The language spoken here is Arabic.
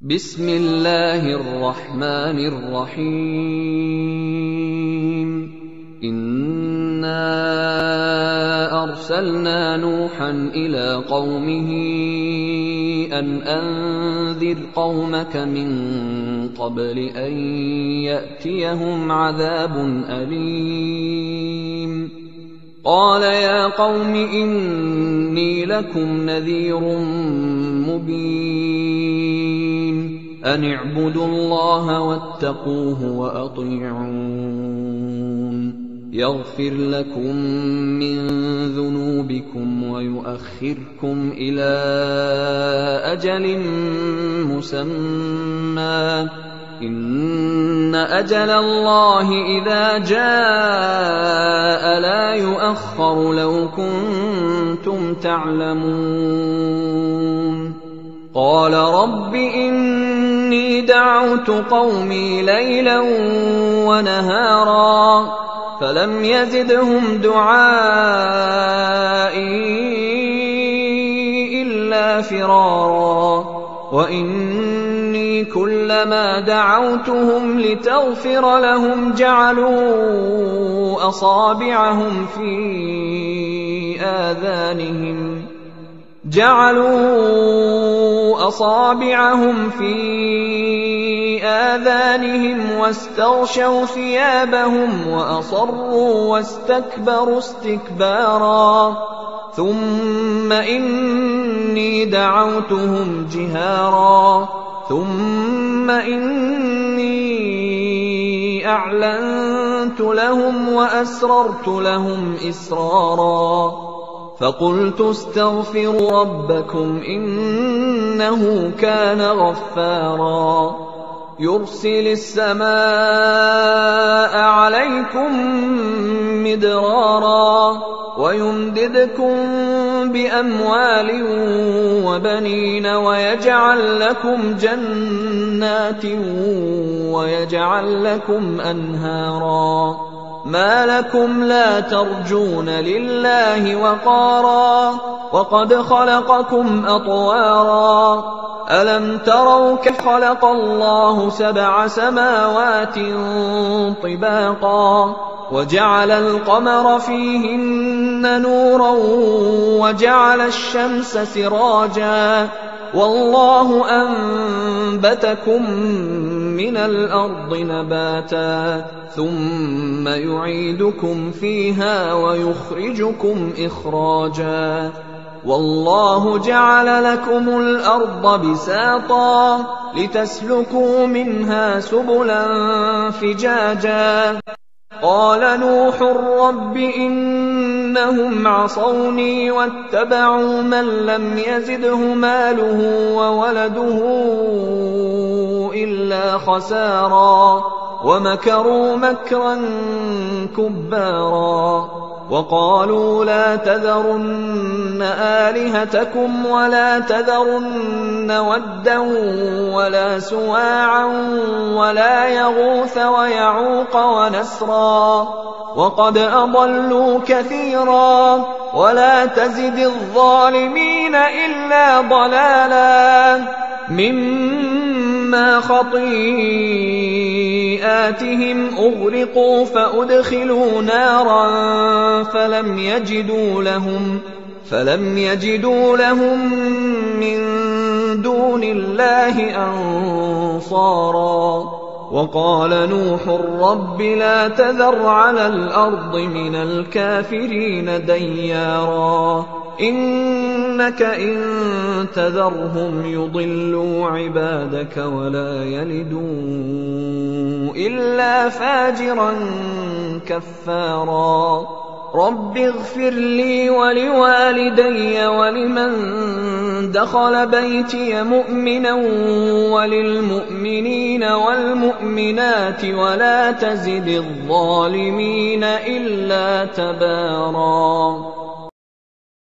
بسم الله الرحمن الرحيم. إنا أرسلنا نوحا إلى قومه أن أنذر قومك من قبل أن يأتيهم عذاب أليم. قال يا قوم إني لكم نذير مبين أن اعبدوا الله واتقوه وأطيعون يغفر لكم من ذنوبكم ويؤخركم إلى أجل مسمى إن أجل الله إذا جاء لا يؤخر لو كنتم تعلمون. قال رب إني دعوت قومي ليلا ونهارا فلم يزدهم دعائي إلا فرارا وإني كلما دعوتهم لتغفر لهم جعلوا أصابعهم في آذانهم واستغشوا ثيابهم وأصروا واستكبروا استكبارا ثم إني دعوتهم جهارا ثم إني أعلنت لهم وأسررت لهم إسرارا فقلت استغفروا ربكم إنه كان غفارا يرسل السماء عليكم مدرارا ويمددكم بأموال وبنين ويجعل لكم جنات ويجعل لكم أنهارا ما لكم لا ترجون لله وقارا وقد خلقكم أطوارا ألم تروا كيف خلق الله 7 سماوات طباقا وجعل القمر فيهن نورا وجعل الشمس سراجا والله أنبتكم من الأرض نباتا ثم يعيدكم فيها ويخرجكم إخراجا والله جعل لكم الأرض بساطا لتسلكوا منها سبلا فجاجا قال نوح رب إنهم عصوني واتبعوا من لم يزده ماله وولده إلا خسارا ومكروا مكرا كبارا وقالوا لا تذرن آلهتكم ولا تذرن ودا ولا سواعا ولا يغوث ويعوق ونسرا وقد أضلوا كثيرا ولا تزد الظالمين إلا ضلالا مما خطيئاتهم أغرقوا فأدخلوا نارا فلم يجدوا لهم من دون الله أنصارا وقال نوح رب لا تذر على الأرض من الكافرين ديارا إنك إن تذرهم يضلوا عبادك ولا يلدوا إلا فاجرا كفارا رب اغفر لي ولوالدي ولمن دخل بيتي مؤمنا وللمؤمنين والمؤمنات ولا تزد الظالمين إلا تبارا.